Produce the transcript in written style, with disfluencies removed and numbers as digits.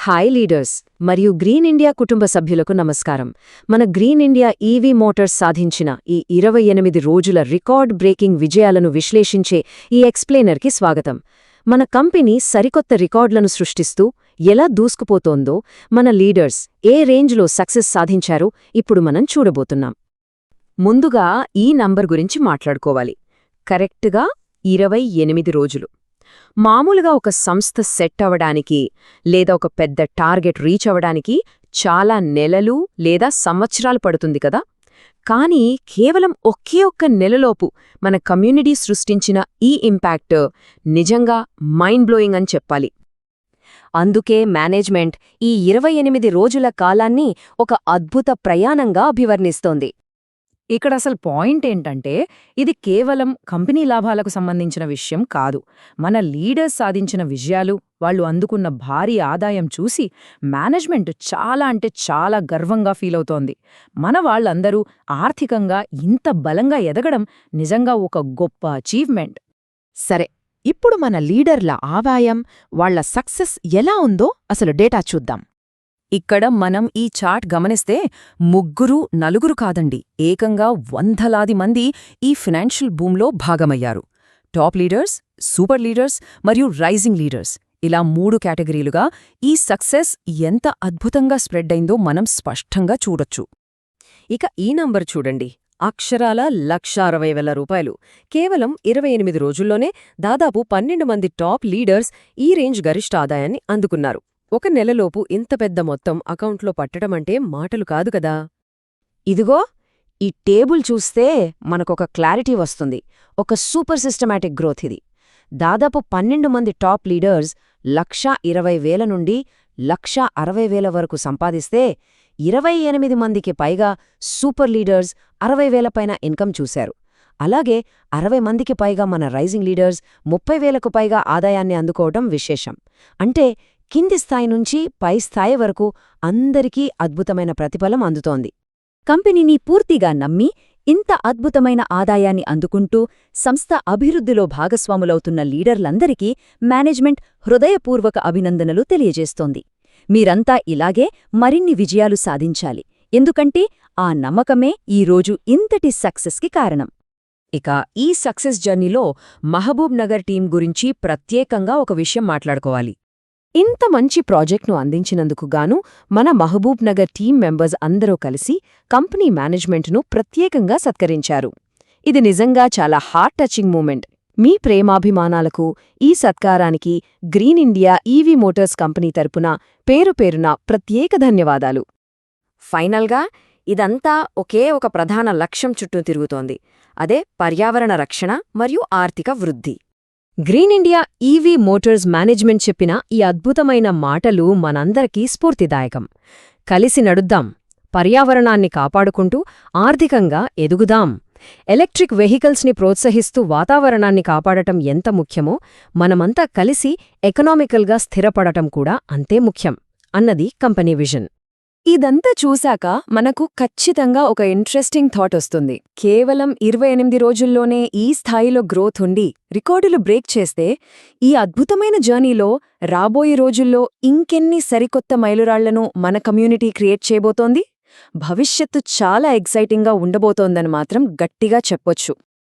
Hi leaders మరియు green India కుటుంబ సభ్యులకు నమస్కారం. మన గ్రీన్ ఇండియా ఈవీ మోటార్స్ సాధించిన ఈ 28 రోజుల రికార్డ్ బ్రేకింగ్ విజయాలను విశ్లేషించే ఈ ఎక్స్ప్లెయినర్కి స్వాగతం. మన కంపెనీ సరికొత్త రికార్డులను సృష్టిస్తూ ఎలా దూసుకుపోతోందో, మన లీడర్స్ ఏ రేంజ్లో సక్సెస్ సాధించారో ఇప్పుడు మనం చూడబోతున్నాం. ముందుగా ఈ నంబర్ గురించి మాట్లాడుకోవాలి. కరెక్ట్గా 28 రోజులు. మామూలుగా ఒక సంస్థ సెట్ అవ్వడానికి లేదా ఒక పెద్ద టార్గెట్ రీచ్ అవ్వడానికి చాలా నెలలు లేదా సంవత్సరాలు పడుతుంది కదా. కానీ కేవలం ఒకే ఒక్క నెలలోపు మన కమ్యూనిటీ సృష్టించిన ఈ ఇంపాక్ట్ నిజంగా మైండ్ బ్లోయింగ్ అని చెప్పాలి. అందుకే మేనేజ్మెంట్ ఈ 28 రోజుల కాలాన్ని ఒక అద్భుత ప్రయాణంగా అభివర్ణిస్తోంది. ఇక్కడ అసలు పాయింట్ ఏంటంటే, ఇది కేవలం కంపెనీ లాభాలకు సంబంధించిన విషయం కాదు. మన లీడర్స్ సాధించిన విజయాలు, వాళ్ళు అందుకున్న భారీ ఆదాయం చూసి మేనేజ్మెంట్ చాలా గర్వంగా ఫీలవుతోంది. మన వాళ్ళందరూ ఆర్థికంగా ఇంత బలంగా ఎదగడం నిజంగా ఒక గొప్ప అచీవ్మెంట్. సరే, ఇప్పుడు మన లీడర్ల ఆదాయం, వాళ్ల సక్సెస్ ఎలా ఉందో అసలు డేటా చూద్దాం. ఇక్కడ మనం ఈ చార్ట్ గమనిస్తే 3-4 కాదండి, ఏకంగా వందలాది మంది ఈ ఫినాన్షియల్ బూమ్లో భాగమయ్యారు. టాప్ లీడర్స్, సూపర్ లీడర్స్ మరియు రైజింగ్ లీడర్స్, ఇలా 3 కేటగిరీలుగా ఈ సక్సెస్ ఎంత అద్భుతంగా స్ప్రెడ్ అయిందో మనం స్పష్టంగా చూడొచ్చు. ఇక ఈ నంబర్ చూడండి, అక్షరాల ₹1,60,000. కేవలం 28 రోజుల్లోనే దాదాపు 12 మంది టాప్ లీడర్స్ ఈ రేంజ్ గరిష్ట ఆదాయాన్ని అందుకున్నారు. ఒక నెలలోపు ఇంత పెద్ద మొత్తం అకౌంట్లో పట్టడమంటే మాటలు కాదు కదా. ఇదిగో ఈ టేబుల్ చూస్తే మనకొక క్లారిటీ వస్తుంది. ఒక సూపర్ సిస్టమాటిక్ గ్రోత్ ఇది. దాదాపు 12 మంది టాప్ లీడర్స్ 1,20,000 నుండి 1,60,000 వరకు సంపాదిస్తే, 28 మందికి పైగా సూపర్ లీడర్స్ 60,000 పైన ఇన్కమ్ చూశారు. అలాగే 60 మందికి పైగా మన రైజింగ్ లీడర్స్ 30,000కు పైగా ఆదాయాన్ని అందుకోవడం విశేషం. అంటే కింది స్థాయి నుంచి పై స్థాయి వరకు అందరికీ అద్భుతమైన ప్రతిఫలం అందుతోంది. కంపెనీని పూర్తిగా నమ్మి ఇంత అద్భుతమైన ఆదాయాన్ని అందుకుంటూ సంస్థ అభివృద్ధిలో భాగస్వాములవుతున్న లీడర్లందరికీ మేనేజ్మెంట్ హృదయపూర్వక అభినందనలు తెలియజేస్తోంది. మీరంతా ఇలాగే మరిన్ని విజయాలు సాధించాలి. ఎందుకంటే ఆ నమ్మకమే ఈరోజు ఇంతటి సక్సెస్కి కారణం. ఇక ఈ సక్సెస్ జర్నీలో మహబూబ్ నగర్ టీం గురించి ప్రత్యేకంగా ఒక విషయం మాట్లాడుకోవాలి. ఇంత మంచి ప్రాజెక్ట్ను అందించినందుకు గాను మన మహబూబ్ నగర్ టీం మెంబర్స్ అందరూ కలిసి కంపెనీ మేనేజ్మెంట్ను ప్రత్యేకంగా సత్కరించారు. ఇది నిజంగా చాలా హార్ట్ టచింగ్ మూమెంట్. మీ ప్రేమాభిమానాలకు, ఈ సత్కారానికి green India EV motors company తరపున పేరుపేరున ప్రత్యేక ధన్యవాదాలు. ఫైనల్గా ఇదంతా ఒకే ఒక ప్రధాన లక్ష్యం చుట్టూ తిరుగుతోంది. అదే పర్యావరణ రక్షణ మరియు ఆర్థిక వృద్ధి. Green India EV Motors management చెప్పిన ఈ అద్భుతమైన మాటలు మనందరికీ స్ఫూర్తిదాయకం. కలిసి నడుద్దాం, పర్యావరణాన్ని కాపాడుకుంటూ ఆర్థికంగా ఎదుగుదాం. ఎలక్ట్రిక్ వెహికల్స్ని ప్రోత్సహిస్తూ వాతావరణాన్ని కాపాడటం ఎంత ముఖ్యమో, మనమంతా కలిసి ఎకనామికల్గా స్థిరపడటం కూడా అంతే ముఖ్యం అన్నది కంపెనీ విజన్. ఇదంతా చూశాక మనకు ఖచ్చితంగా ఒక ఇంట్రెస్టింగ్ థాట్ వస్తుంది. కేవలం 28 రోజుల్లోనే ఈ స్థాయిలో గ్రోత్ ఉండి రికార్డులు బ్రేక్ చేస్తే, ఈ అద్భుతమైన జర్నీలో రాబోయే రోజుల్లో ఇంకెన్ని సరికొత్త మైలురాళ్లను మన కమ్యూనిటీ క్రియేట్ చేయబోతోంది. భవిష్యత్తు చాలా ఎక్సైటింగ్గా ఉండబోతోందని మాత్రం గట్టిగా చెప్పొచ్చు.